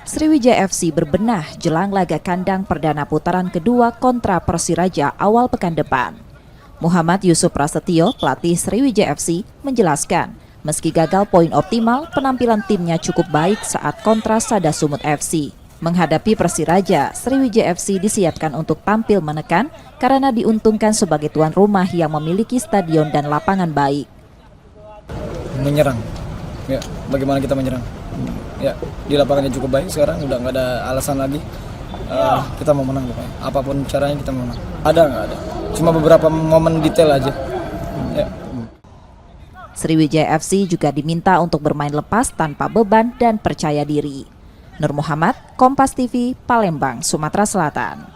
Sriwijaya FC berbenah jelang laga kandang perdana putaran kedua kontra Persiraja awal pekan depan. Muhammad Yusuf Prasetyo, pelatih Sriwijaya FC, menjelaskan, meski gagal poin optimal, penampilan timnya cukup baik saat kontra Sada Sumut FC. Menghadapi Persiraja, Sriwijaya FC disiapkan untuk tampil menekan karena diuntungkan sebagai tuan rumah yang memiliki stadion dan lapangan baik. Menyerang, ya, bagaimana kita menyerang? Ya, di lapangannya cukup baik sekarang, udah nggak ada alasan lagi. Kita mau menang pokoknya, apapun caranya kita mau menang. Ada nggak ada? Cuma beberapa momen detail aja. Ya. Sriwijaya FC juga diminta untuk bermain lepas tanpa beban dan percaya diri. Nur Muhammad, Kompas TV, Palembang, Sumatera Selatan.